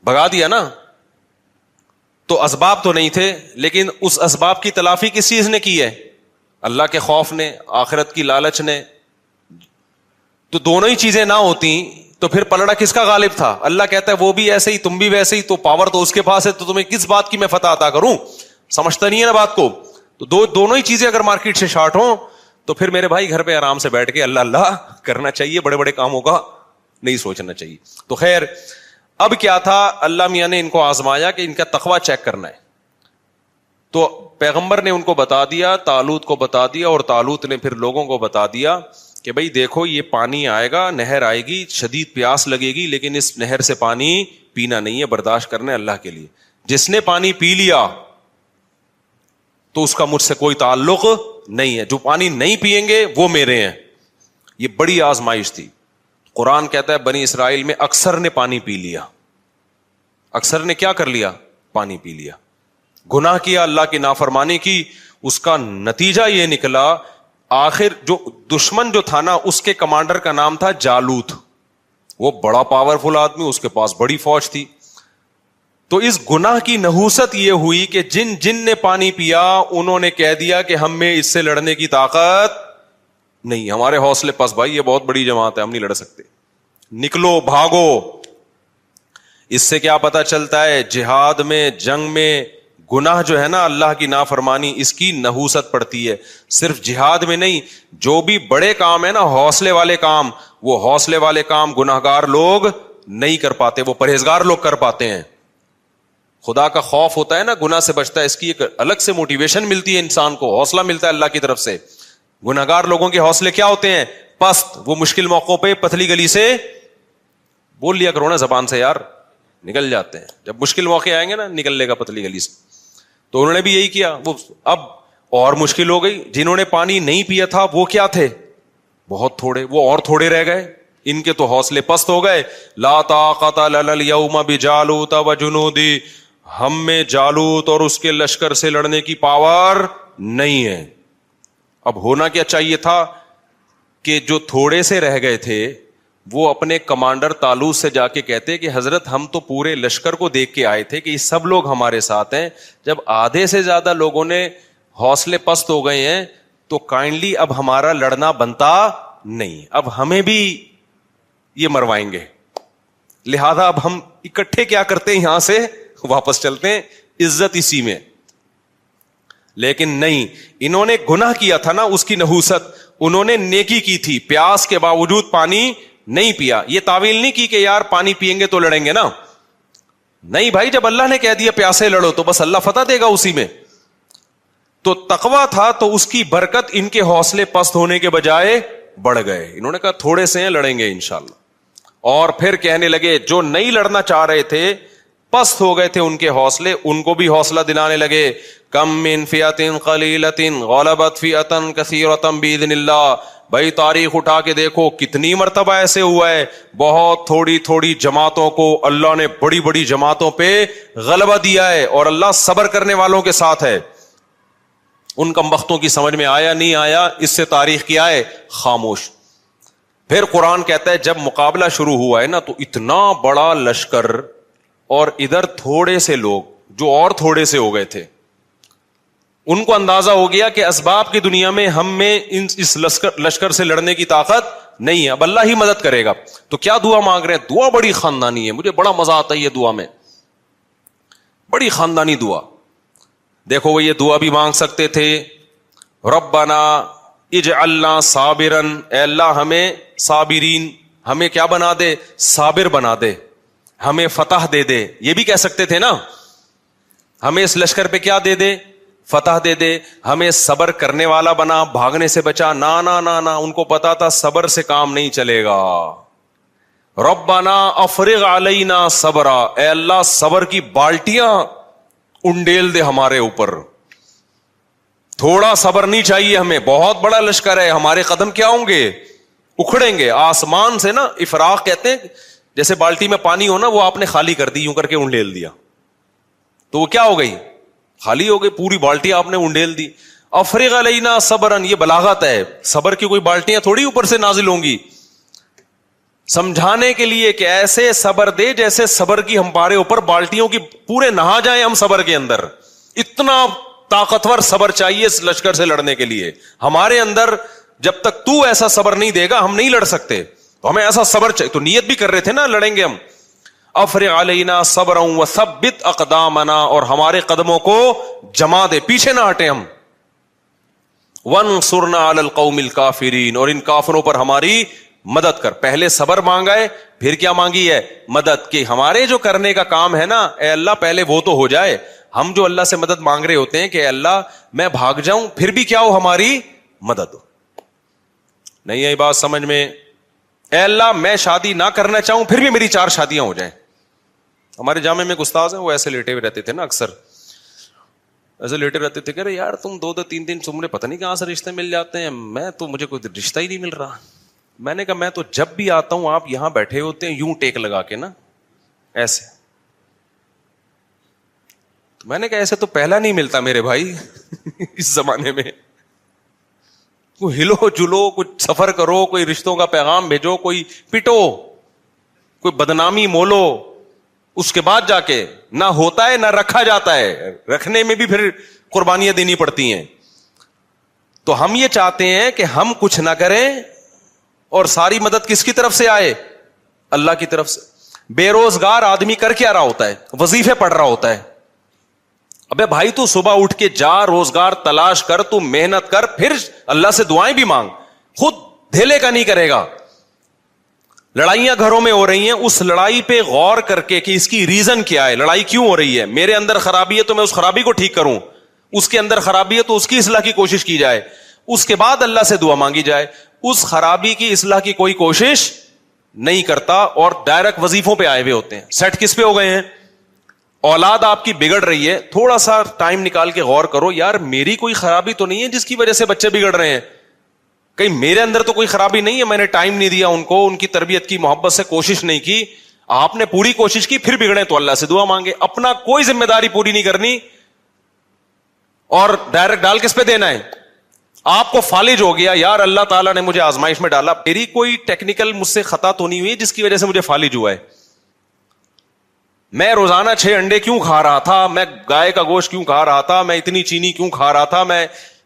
بھگا دیا نا، تو اسباب تو نہیں تھے، لیکن اس اسباب کی تلافی کس چیز نے کی ہے؟ اللہ کے خوف نے، آخرت کی لالچ نے. تو دونوں ہی چیزیں نہ ہوتی تو پھر پلڑا کس کا غالب تھا؟ اللہ کہتا ہے وہ بھی ایسے ہی، تم بھی ویسے ہی، تو پاور تو اس کے پاس ہے، تو تمہیں کس بات کی میں فتح عطا کروں؟ سمجھتا نہیں ہے نا بات کو. تو دونوں ہی چیزیں اگر مارکیٹ سے شارٹ ہوں تو پھر میرے بھائی گھر پہ آرام سے بیٹھ کے اللہ اللہ کرنا چاہیے، بڑے بڑے کاموں کا نہیں سوچنا چاہیے. تو خیر اب کیا تھا، اللہ میاں نے ان کو آزمایا کہ ان کا تقویٰ چیک کرنا ہے. تو پیغمبر نے ان کو بتا دیا، طالوت کو بتا دیا، اور طالوت نے پھر لوگوں کو بتا دیا کہ بھائی دیکھو یہ پانی آئے گا، نہر آئے گی، شدید پیاس لگے گی، لیکن اس نہر سے پانی پینا نہیں ہے، برداشت کرنا ہے اللہ کے لیے. جس نے پانی پی لیا تو اس کا مجھ سے کوئی تعلق نہیں ہے، جو پانی نہیں پیئیں گے وہ میرے ہیں. یہ بڑی آزمائش تھی. قرآن کہتا ہے بنی اسرائیل میں اکثر نے پانی پی لیا. اکثر نے کیا کر لیا؟ پانی پی لیا. گناہ کیا، اللہ کی نافرمانی کی. اس کا نتیجہ یہ نکلا، آخر جو دشمن جو تھا نا اس کے کمانڈر کا نام تھا جالوت. وہ بڑا پاورفل آدمی، اس کے پاس بڑی فوج تھی. تو اس گناہ کی نحوست یہ ہوئی کہ جن نے پانی پیا انہوں نے کہہ دیا کہ ہم میں اس سے لڑنے کی طاقت نہیں، ہمارے حوصلے پاس بھائی، یہ بہت بڑی جماعت ہے، ہم نہیں لڑ سکتے، نکلو بھاگو. اس سے کیا پتا چلتا ہے؟ جہاد میں، جنگ میں گناہ جو ہے نا، اللہ کی نافرمانی، اس کی نحوست پڑتی ہے. صرف جہاد میں نہیں، جو بھی بڑے کام ہے نا، حوصلے والے کام، وہ حوصلے والے کام گناہگار لوگ نہیں کر پاتے، وہ پرہیزگار لوگ کر پاتے ہیں. خدا کا خوف ہوتا ہے نا، گناہ سے بچتا ہے، اس کی ایک الگ سے موٹیویشن ملتی ہے انسان کو، حوصلہ ملتا ہے اللہ کی طرف سے. گناہگار لوگوں کے حوصلے کیا ہوتے ہیں؟ پست. وہ مشکل موقعوں پہ پتلی گلی سے بول لیا کرو نا زبان سے، یار نکل جاتے ہیں. جب مشکل موقع آئیں گے نا، نکل لے گا پتلی گلی سے. تو انہوں نے بھی یہی کیا. وہ اب اور مشکل ہو گئی. جنہوں نے پانی نہیں پیا تھا وہ کیا تھے؟ بہت تھوڑے. وہ اور تھوڑے رہ گئے. ان کے تو حوصلے پست ہو گئے. لا طاقت لنا اليوم بجالوت وجنودی، ہم میں جالوت اور اس کے لشکر سے لڑنے کی پاور نہیں ہے. اب ہونا کیا چاہیے تھا کہ جو تھوڑے سے رہ گئے تھے وہ اپنے کمانڈر طالوت سے جا کے کہتے کہ حضرت ہم تو پورے لشکر کو دیکھ کے آئے تھے کہ یہ سب لوگ ہمارے ساتھ ہیں، جب آدھے سے زیادہ لوگوں نے حوصلے پست ہو گئے ہیں تو کائنڈلی اب ہمارا لڑنا بنتا نہیں، اب ہمیں بھی یہ مروائیں گے، لہذا اب ہم اکٹھے کیا کرتے ہیں، یہاں سے واپس چلتے ہیں، عزت اسی میں. لیکن نہیں، انہوں نے گناہ کیا تھا نا، اس کی نحوست. انہوں نے نیکی کی تھی، پیاس کے باوجود پانی نہیں پیا. یہ تعویل نہیں کی کہ یار پانی پیئیں گے تو لڑیں گے نا. نہیں بھائی، جب اللہ نے کہہ دیا پیاسے لڑو تو بس اللہ فتح دے گا اسی میں. تو تقویٰ تھا تو اس کی برکت ان کے حوصلے پست ہونے کے بجائے بڑھ گئے. انہوں نے کہا تھوڑے سے ہیں، لڑیں گے انشاءاللہ. اور پھر کہنے لگے جو نہیں لڑنا چاہ رہے تھے، پست ہو گئے تھے ان کے حوصلے، ان کو بھی حوصلہ دلانے لگے. کم من فئۃ قلیلۃ غلبت فئۃ کثیرۃ باذن اللہ. بھائی تاریخ اٹھا کے دیکھو کتنی مرتبہ ایسے ہوا ہے، بہت تھوڑی تھوڑی جماعتوں کو اللہ نے بڑی بڑی جماعتوں پہ غلبہ دیا ہے، اور اللہ صبر کرنے والوں کے ساتھ ہے. ان کمبختوں کی سمجھ میں آیا نہیں آیا، اس سے تاریخ کیا ہے؟ خاموش. پھر قرآن کہتا ہے جب مقابلہ شروع ہوا ہے نا تو اتنا بڑا لشکر اور ادھر تھوڑے سے لوگ جو اور تھوڑے سے ہو گئے تھے، ان کو اندازہ ہو گیا کہ اسباب کی دنیا میں ہم میں اس لشکر سے لڑنے کی طاقت نہیں ہے، اب اللہ ہی مدد کرے گا. تو کیا دعا مانگ رہے ہیں؟ دعا بڑی خاندانی ہے، مجھے بڑا مزہ آتا ہے یہ دعا میں، بڑی خاندانی دعا. دیکھو وہ یہ دعا بھی مانگ سکتے تھے، ربنا اجعلنا صابرن، اے اللہ ہمیں صابرین، ہمیں کیا بنا دے؟ صابر بنا دے، ہمیں فتح دے دے. یہ بھی کہہ سکتے تھے نا، ہمیں اس لشکر پہ کیا دے دے؟ فتح دے دے. ہمیں صبر کرنے والا بنا، بھاگنے سے بچا. نا نا نا نا، ان کو پتا تھا صبر سے کام نہیں چلے گا. ربنا افرغ علینا صبرا، اے اللہ صبر کی بالٹیاں انڈیل دے ہمارے اوپر. تھوڑا صبر نہیں چاہیے ہمیں، بہت بڑا لشکر ہے، ہمارے قدم کیا ہوں گے؟ اکھڑیں گے. آسمان سے نا افراغ کہتے ہیں، جیسے بالٹی میں پانی ہو نا، وہ آپ نے خالی کر دی، یوں کر کے انڈیل دیا تو وہ کیا ہو گئی؟ خالی ہو گئی. پوری بالٹی آپ نے انڈیل دی. افرغ علینا صبرن، یہ بلاغت ہے، صبر کی کوئی بالٹیاں تھوڑی اوپر سے نازل ہوں گی. سمجھانے کے لیے کہ ایسے صبر دے جیسے صبر کی ہمارے اوپر بالٹیوں کی پورے نہا جائیں ہم صبر کے اندر. اتنا طاقتور صبر چاہیے اس لشکر سے لڑنے کے لیے ہمارے اندر. جب تک تو ایسا صبر نہیں دے گا ہم نہیں لڑ سکتے. تو ہمیں ایسا صبر چاہیے. تو نیت بھی کر رہے تھے نا لڑیں گے ہم. افرغ علینا صبرا وثبت اقدامنا، اور ہمارے قدموں کو جما دے، پیچھے نہ ہٹیں ہم. وانصرنا علی القوم الکافرین، اور ان کافروں پر ہماری مدد کر. پہلے صبر مانگا ہے، پھر کیا مانگی ہے؟ مدد. کہ ہمارے جو کرنے کا کام ہے نا، اے اللہ پہلے وہ تو ہو جائے. ہم جو اللہ سے مدد مانگ رہے ہوتے ہیں کہ اے اللہ میں بھاگ جاؤں پھر بھی کیا ہو؟ ہماری مدد ہو. نہیں آئی بات سمجھ میں؟ اے اللہ میں شادی نہ کرنا چاہوں پھر بھی میری 4 شادیاں ہو جائیں. ہمارے جامع میں ایک استاذ ہیں، وہ ایسے لیٹے ہوئے رہتے تھے نا، اکثر ایسے لیٹے رہتے تھے کہ ارے یار تم 2-2 3 تمہیں پتہ نہیں کہاں سے رشتے مل جاتے ہیں، میں تو مجھے کوئی رشتہ ہی نہیں مل رہا. میں نے کہا میں تو جب بھی آتا ہوں آپ یہاں بیٹھے ہوتے ہیں یوں ٹیک لگا کے نا ایسے. تو میں نے کہا ایسے تو پہلا نہیں ملتا میرے بھائی اس زمانے میں. کوئی ہلو جلو، کچھ سفر کرو، کوئی رشتوں کا پیغام بھیجو، کوئی پٹو، کوئی بدنامی مولو، اس کے بعد جا کے نہ ہوتا ہے نہ رکھا جاتا ہے. رکھنے میں بھی پھر قربانیاں دینی پڑتی ہیں. تو ہم یہ چاہتے ہیں کہ ہم کچھ نہ کریں اور ساری مدد کس کی طرف سے آئے؟ اللہ کی طرف سے. بے روزگار آدمی کر کیا رہا ہوتا ہے؟ وظیفے پڑھ رہا ہوتا ہے. ابے بھائی تو صبح اٹھ کے جا, روزگار تلاش کر, تو محنت کر, پھر اللہ سے دعائیں بھی مانگ. خود دھیلے کا نہیں کرے گا. لڑائیاں گھروں میں ہو رہی ہیں, اس لڑائی پہ غور کر کے کہ اس کی ریزن کیا ہے, لڑائی کیوں ہو رہی ہے. میرے اندر خرابی ہے تو میں اس خرابی کو ٹھیک کروں, اس کے اندر خرابی ہے تو اس کی اصلاح کی کوشش کی جائے, اس کے بعد اللہ سے دعا مانگی جائے. اس خرابی کی اصلاح کی کوئی کوشش نہیں کرتا اور ڈائریکٹ وظیفوں پہ آئے ہوئے ہوتے ہیں. سیٹ کس پہ ہو گئے ہیں؟ اولاد آپ کی بگڑ رہی ہے, تھوڑا سا ٹائم نکال کے غور کرو, یار میری کوئی خرابی تو نہیں ہے جس کی وجہ سے بچے بگڑ رہے ہیں. کہیں میرے اندر تو کوئی خرابی نہیں ہے, میں نے ٹائم نہیں دیا ان کو, ان کی تربیت کی, محبت سے کوشش نہیں کی. آپ نے پوری کوشش کی پھر بگڑے تو اللہ سے دعا مانگے. اپنا کوئی ذمہ داری پوری نہیں کرنی اور ڈائریکٹ ڈال کس پہ دینا ہے. آپ کو فالج ہو گیا, یار اللہ تعالیٰ نے مجھے آزمائش میں ڈالا, میری کوئی ٹیکنیکل مجھ سے خطا تو نہیں ہوئی جس کی وجہ سے مجھے فالج ہوا ہے. میں روزانہ 6 انڈے کیوں کھا رہا تھا, میں گائے کا گوشت کیوں کھا رہا تھا, میں اتنی چینی کیوں کھا رہا تھا, میں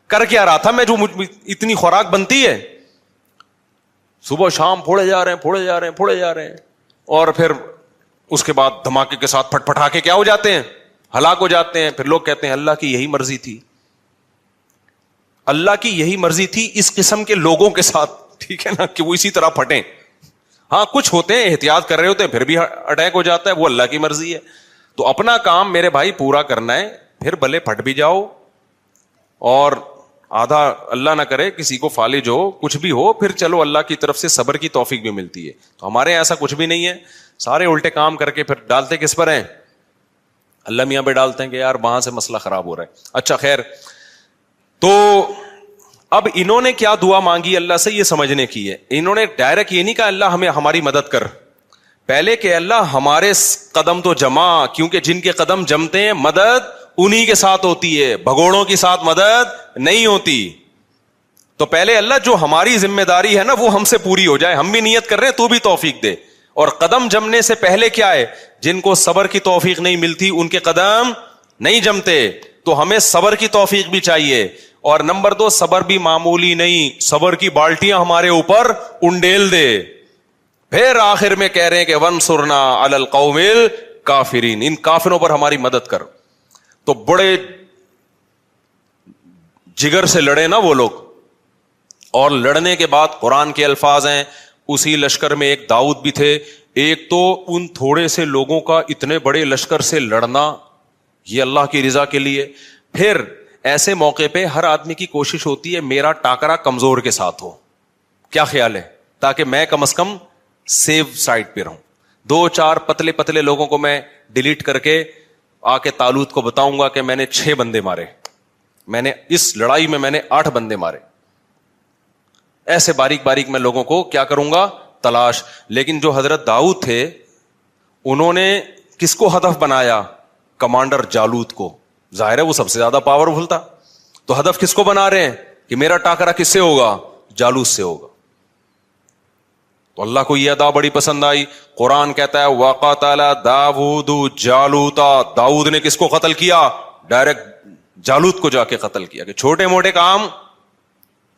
کر کیا رہا تھا, میں جو اتنی خوراک بنتی ہے, صبح شام پھوڑے جا رہے ہیں اور پھر اس کے بعد دھماکے کے ساتھ پھٹ پھٹا کے کیا ہو جاتے ہیں, ہلاک ہو جاتے ہیں. پھر لوگ کہتے ہیں اللہ کی یہی مرضی تھی. اللہ کی یہی مرضی تھی اس قسم کے لوگوں کے ساتھ, ٹھیک ہے نا, کہ وہ اسی طرح پھٹیں. ہاں کچھ ہوتے ہیں احتیاط کر رہے ہوتے ہیں پھر بھی اٹیک ہو جاتا ہے, وہ اللہ کی مرضی ہے. تو اپنا کام میرے بھائی پورا کرنا ہے, پھر بھلے پھٹ بھی جاؤ اور آدھا اللہ نہ کرے کسی کو فالج ہو, کچھ بھی ہو, پھر چلو اللہ کی طرف سے صبر کی توفیق بھی ملتی ہے. تو ہمارے ایسا کچھ بھی نہیں ہے, سارے الٹے کام کر کے پھر ڈالتے کس پر ہیں؟ اللہ میاں پہ ڈالتے ہیں کہ یار وہاں سے مسئلہ خراب ہو رہا ہے. اچھا خیر, تو اب انہوں نے کیا دعا مانگی اللہ سے یہ سمجھنے کی ہے. انہوں نے ڈائریکٹ یہ نہیں کہا اللہ ہمیں ہماری مدد کر, پہلے کہ اللہ ہمارے قدم تو جما, کیونکہ جن کے قدم جمتے ہیں مدد انہی کے ساتھ ہوتی ہے, بھگوڑوں کے ساتھ مدد نہیں ہوتی. تو پہلے اللہ جو ہماری ذمہ داری ہے نا وہ ہم سے پوری ہو جائے, ہم بھی نیت کر رہے ہیں تو بھی توفیق دے. اور قدم جمنے سے پہلے کیا ہے, جن کو صبر کی توفیق نہیں ملتی ان کے قدم نہیں جمتے, تو ہمیں صبر کی توفیق بھی چاہیے. اور نمبر 2, صبر بھی معمولی نہیں, صبر کی بالٹیاں ہمارے اوپر انڈیل دے. پھر آخر میں کہہ رہے ہیں کہ وانصرنا علی القوم الکافرین, ان کافروں پر ہماری مدد کر. تو بڑے جگر سے لڑے نا وہ لوگ, اور لڑنے کے بعد قرآن کے الفاظ ہیں, اسی لشکر میں ایک داؤد بھی تھے. ایک تو ان تھوڑے سے لوگوں کا اتنے بڑے لشکر سے لڑنا یہ اللہ کی رضا کے لیے. پھر ایسے موقع پہ ہر آدمی کی کوشش ہوتی ہے میرا ٹاکرا کمزور کے ساتھ ہو, کیا خیال ہے, تاکہ میں کم از کم سیو سائڈ پہ رہوں. 2-4 پتلے پتلے لوگوں کو میں ڈیلیٹ کر کے آ کے طالوت کو بتاؤں گا کہ میں نے 6 بندے مارے, میں نے اس لڑائی میں میں نے 8 بندے مارے. ایسے باریک باریک میں لوگوں کو کیا کروں گا, تلاش. لیکن جو حضرت داؤد تھے انہوں نے کس کو ہدف بنایا, کمانڈر جالوت کو. ظاہر ہے وہ سب سے زیادہ پاورفل تھا, تو ہدف کس کو بنا رہے ہیں کہ میرا ٹاکرا کس سے ہوگا, جالوت سے ہوگا. تو اللہ کو یہ ادا بڑی پسند آئی. قرآن کہتا ہے وَقَتَلَ دَاوُودُ جَالُوتَ, داؤد نے کس کو قتل کیا, ڈائریکٹ جالوت کو جا کے قتل کیا. کہ چھوٹے موٹے کام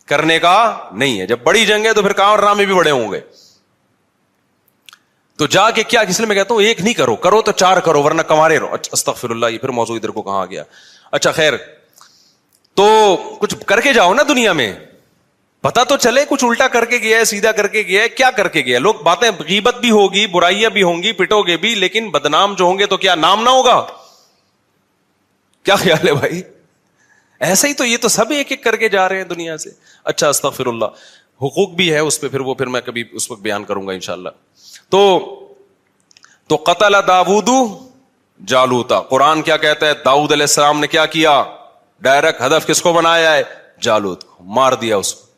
کرنے کا نہیں ہے, جب بڑی جنگ ہے تو پھر کارنامے بھی بڑے ہوں گے. تو جا کے کیا, اس لیے میں کہتا ہوں ایک نہیں کرو, کرو تو 4 کرو ورنہ کمارے رہو. استغفر اللہ, یہ پھر موضوع ادھر کو کہاں گیا. اچھا خیر, تو کچھ کر کے جاؤ نا دنیا میں, پتا تو چلے کچھ الٹا کر کے گیا ہے, سیدھا کر کے گیا ہے, کیا کر کے گیا. لوگ باتیں, غیبت بھی ہوگی, برائیاں بھی ہوں گی, پٹو گے بھی, لیکن بدنام جو ہوں گے تو کیا نام نہ ہوگا. کیا خیال ہے بھائی, ایسا ہی تو یہ تو سب ایک ایک کر کے جا رہے ہیں دنیا سے. اچھا استغفر اللہ, حقوق بھی ہے اس پہ, پھر میں کبھی اس وقت بیان کروں گا انشاءاللہ. تو قتل داؤد جالوتا, قرآن کیا کہتا ہے, داؤد علیہ السلام نے کیا کیا, ڈائریکٹ ہدف کس کو بنایا ہے, جالوت کو مار دیا اس کو.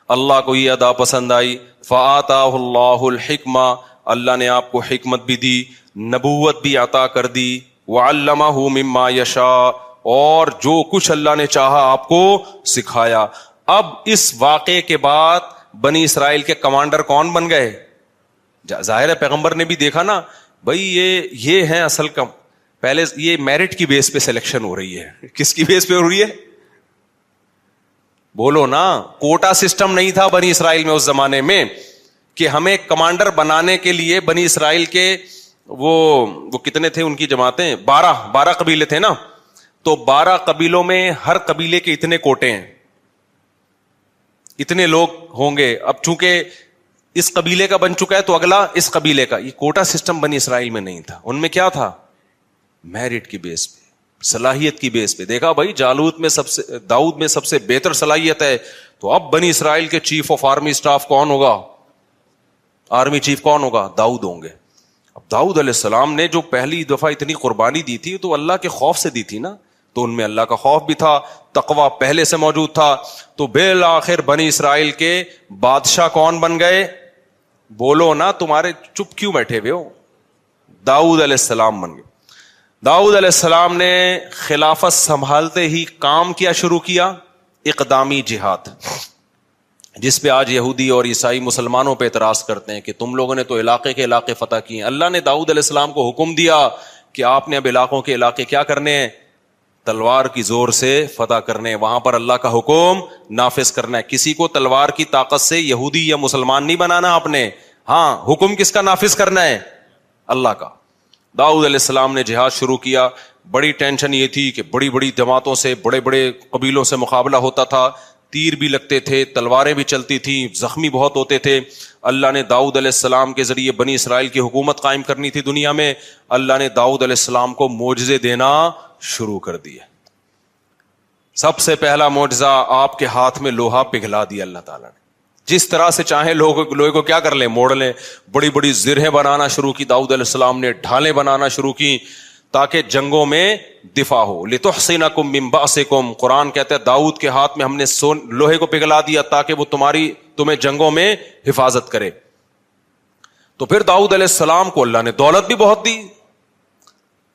اللہ کو یہ ادا پسند آئی. فآتاہ اللہ الحکمہ, اللہ نے آپ کو حکمت بھی دی, نبوت بھی عطا کر دی. وعلمہ مما یشاء, اور جو کچھ اللہ نے چاہا آپ کو سکھایا. اب اس واقعے کے بعد بنی اسرائیل کے کمانڈر کون بن گئے, ظاہر ہے پیغمبر نے بھی دیکھا نا بھائی یہ ہیں اصل کم. پہلے یہ میرٹ کی بیس پہ سلیکشن ہو رہی ہے, کس کی بیس پہ ہو رہی ہے, بولو نا. کوٹا سسٹم نہیں تھا بنی اسرائیل میں اس زمانے میں کہ ہمیں کمانڈر بنانے کے لیے بنی اسرائیل کے وہ کتنے تھے ان کی جماعتیں؟ 12 قبیلے تھے نا. تو 12 قبیلوں میں ہر قبیلے کے اتنے کوٹے ہیں, اتنے لوگ ہوں گے. اب چونکہ اس قبیلے کا بن چکا ہے تو اگلا اس قبیلے کا. یہ کوٹا سسٹم بنی اسرائیل میں نہیں تھا. ان میں کیا تھا؟ میرٹ کی بیس پہ, صلاحیت کی بیس پہ. دیکھا بھائی داؤد میں سب سے بہتر صلاحیت ہے, تو اب بنی اسرائیل کے چیف آف آرمی اسٹاف کون ہوگا؟ آرمی چیف کون ہوگا؟ داؤد ہوں گے. اب داؤد علیہ السلام نے جو پہلی دفعہ اتنی قربانی دی تھی تو اللہ کے خوف سے دی تھی نا, تو ان میں اللہ کا خوف بھی تھا, تقویٰ پہلے سے موجود تھا. تو بالآخر بنی اسرائیل کے بادشاہ کون بن گئے؟ بولو نا, تمہارے چپ کیوں بیٹھے ہوئے ہو؟ داؤد علیہ السلام بن گئے. داؤد علیہ السلام نے خلافت سنبھالتے ہی کام کیا شروع کیا؟ اقدامی جہاد, جس پہ آج یہودی اور عیسائی مسلمانوں پہ اعتراض کرتے ہیں کہ تم لوگوں نے تو علاقے کے علاقے فتح کیے. اللہ نے داؤد علیہ السلام کو حکم دیا کہ آپ نے اب علاقوں کے علاقے کیا کرنے ہیں؟ تلوار کی زور سے فتح کرنے. وہاں پر اللہ کا حکم نافذ کرنا ہے. کسی کو تلوار کی طاقت سے یہودی یا مسلمان نہیں بنانا آپ نے. ہاں, حکم کس کا نافذ کرنا ہے؟ اللہ کا. داؤد علیہ السلام نے جہاد شروع کیا. بڑی ٹینشن یہ تھی کہ بڑی بڑی جماعتوں سے, بڑے بڑے قبیلوں سے مقابلہ ہوتا تھا, تیر بھی لگتے تھے, تلواریں بھی چلتی تھیں, زخمی بہت ہوتے تھے. اللہ نے داؤد علیہ السلام کے ذریعے بنی اسرائیل کی حکومت قائم کرنی تھی دنیا میں. اللہ نے داؤد علیہ السلام کو معجزے دینا شروع کر دیے. سب سے پہلا معجزہ, آپ کے ہاتھ میں لوہا پگھلا دیا اللہ تعالیٰ نے. جس طرح سے چاہیں لوہے کو کیا کر لیں؟ موڑ لیں. بڑی بڑی زرہیں بنانا شروع کی داؤد علیہ السلام نے, ڈھالیں بنانا شروع کی تاکہ جنگوں میں دفاع ہو. لِتُحْصِنَكُم مِّن بَأْسِكُم, قرآن کہتا ہے داؤد کے ہاتھ میں ہم نے لوہے کو پگھلا دیا تاکہ وہ تمہیں جنگوں میں حفاظت کرے. تو پھر داؤد علیہ السلام کو اللہ نے دولت بھی بہت دی.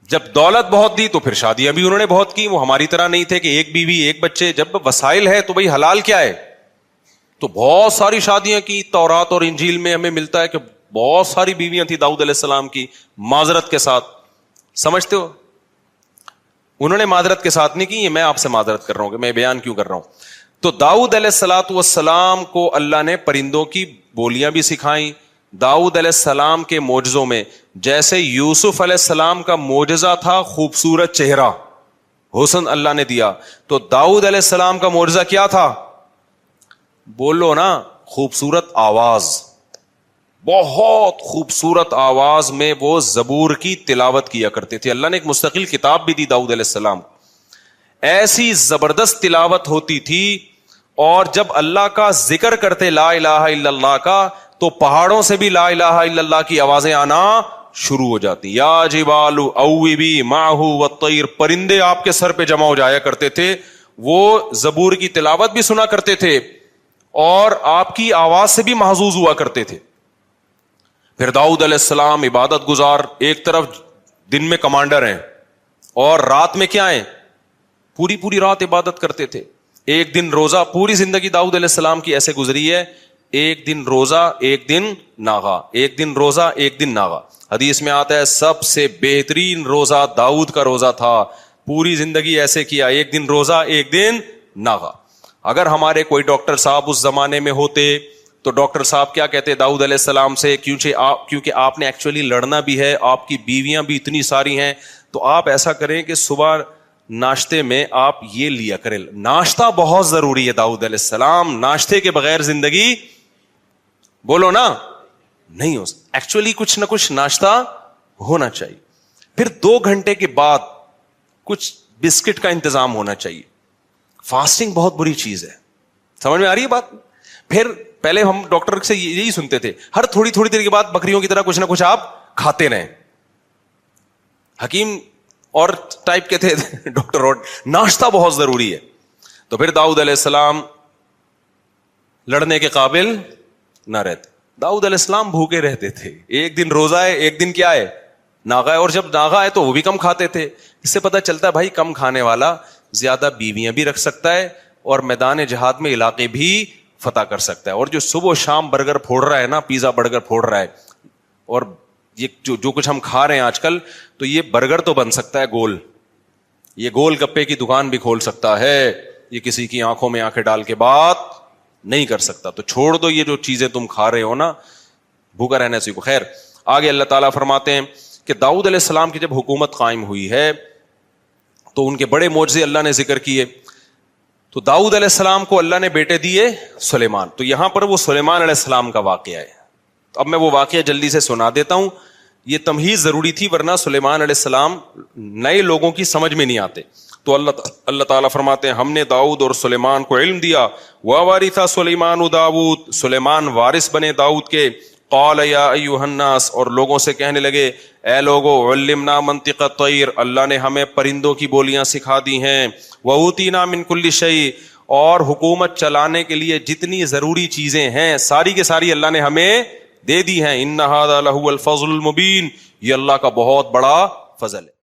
جب دولت بہت دی تو پھر شادیاں بھی انہوں نے بہت کی. وہ ہماری طرح نہیں تھے کہ ایک بیوی ایک بچے. جب وسائل ہے تو بھئی حلال کیا ہے, تو بہت ساری شادیاں کی. تورات اور انجیل میں ہمیں ملتا ہے کہ بہت ساری بیویاں تھیں داؤد علیہ السلام کی, معذرت کے ساتھ. سمجھتے ہو, انہوں نے معذرت کے ساتھ نہیں کی, یہ میں آپ سے معذرت کر رہا ہوں کہ میں بیان کیوں کر رہا ہوں. تو داؤد علیہ السلام کو اللہ نے پرندوں کی بولیاں بھی سکھائیں. داؤد علیہ السلام کے معجزوں میں جیسے یوسف علیہ السلام کا معجزہ تھا خوبصورت چہرہ, حسن اللہ نے دیا, تو داؤد علیہ السلام کا معجزہ کیا تھا؟ بولو نا, خوبصورت آواز. بہت خوبصورت آواز میں وہ زبور کی تلاوت کیا کرتے تھے. اللہ نے ایک مستقل کتاب بھی دی داؤد علیہ السلام. ایسی زبردست تلاوت ہوتی تھی, اور جب اللہ کا ذکر کرتے لا الہ الا اللہ کا, تو پہاڑوں سے بھی لا الہ الا اللہ کی آوازیں آنا شروع ہو جاتی. یا جبال اوبی معہ والطیر, پرندے آپ کے سر پہ جمع ہو جایا کرتے تھے. وہ زبور کی تلاوت بھی سنا کرتے تھے اور آپ کی آواز سے بھی محظوظ ہوا کرتے تھے. پھر داؤد علیہ السلام عبادت گزار, ایک طرف دن میں کمانڈر ہیں اور رات میں کیا ہیں؟ پوری پوری رات عبادت کرتے تھے. ایک دن روزہ, پوری زندگی داؤد علیہ السلام کی ایسے گزری ہے, ایک دن روزہ ایک دن ناغا, ایک دن روزہ ایک دن ناغا. حدیث میں آتا ہے سب سے بہترین روزہ داؤد کا روزہ تھا. پوری زندگی ایسے کیا, ایک دن روزہ ایک دن ناغا. اگر ہمارے کوئی ڈاکٹر صاحب اس زمانے میں ہوتے تو ڈاکٹر صاحب کیا کہتے داؤد علیہ السلام سے, کیونکہ آپ نے ایکچولی لڑنا بھی ہے, آپ کی بیویاں بھی اتنی ساری ہیں, تو آپ ایسا کریں کہ صبح ناشتے میں آپ یہ لیا کریں. ناشتہ بہت ضروری ہے داؤد علیہ السلام, ناشتے کے بغیر زندگی بولو نا نہیں ہو. ایکچولی کچھ نہ کچھ ناشتہ ہونا چاہیے. پھر 2 گھنٹے کے بعد کچھ بسکٹ کا انتظام ہونا چاہیے. فاسٹنگ بہت بری چیز ہے, سمجھ میں آ رہی ہے بات. پھر پہلے ہم ڈاکٹر سے یہی سنتے تھے, ہر تھوڑی تھوڑی دیر کے بعد بکریوں کی طرح کچھ نہ کچھ آپ کھاتے رہیں. حکیم اور ٹائپ کے تھے ڈاکٹر, اور ناشتہ بہت ضروری ہے. تو پھر داؤد علیہ السلام لڑنے کے قابل نہ رہتے. داؤد علیہ السلام بھوکے رہتے تھے. ایک دن روزہ ہے, ایک دن کیا ہے؟ ناغا ہے. اور جب ناغا ہے تو وہ بھی کم کھاتے تھے. اس سے پتہ چلتا ہے بھائی کم کھانے والا زیادہ بیویاں بھی رکھ سکتا ہے اور میدان جہاد میں علاقے بھی فتح کر سکتا ہے. اور جو صبح و شام برگر پھوڑ رہا ہے نا, پیزا برگر پھوڑ رہا ہے, اور یہ جو کچھ ہم کھا رہے ہیں آج کل, تو یہ برگر تو بن سکتا ہے گول, یہ گول گپے کی دکان بھی کھول سکتا ہے, یہ کسی کی آنکھوں میں آنکھیں ڈال کے بات نہیں کر سکتا. تو چھوڑ دو یہ جو چیزیں تم کھا رہے ہو نا, بھوکا رہنے سے. خیر, آگے اللہ تعالیٰ فرماتے ہیں کہ داؤد علیہ السلام کی جب حکومت قائم ہوئی ہے تو ان کے بڑے معجزے اللہ نے ذکر کیے. تو داؤد علیہ السلام کو اللہ نے بیٹے دیے سلیمان. تو یہاں پر وہ سلیمان علیہ السلام کا واقعہ ہے. اب میں وہ واقعہ جلدی سے سنا دیتا ہوں, یہ تمہیز ضروری تھی ورنہ سلیمان علیہ السلام نئے لوگوں کی سمجھ میں نہیں آتے. تو اللہ تعالیٰ فرماتے ہیں ہم نے داؤد اور سلیمان کو علم دیا. وَوَرِثَ سُلَيْمَانُ داؤد, سلیمان وارث بنے داؤد کے. قَالَ يَا أَيُّهَا النَّاسِ, اور لوگوں سے کہنے لگے اے لوگو, عَلِّمْنَا مَنطِقَ الطَّيْرِ, اللہ نے ہمیں پرندوں کی بولیاں سکھا دی ہیں. وَأُوتِينَا مِن كُلِّ شَيْءٍ, اور حکومت چلانے کے لیے جتنی ضروری چیزیں ہیں ساری کے ساری اللہ نے ہمیں دے دی ہیں. إِنَّ هَذَا لَهُوَ الْفَضْلُ الْمُبِينُ, یہ اللہ کا بہت بڑا فضل ہے.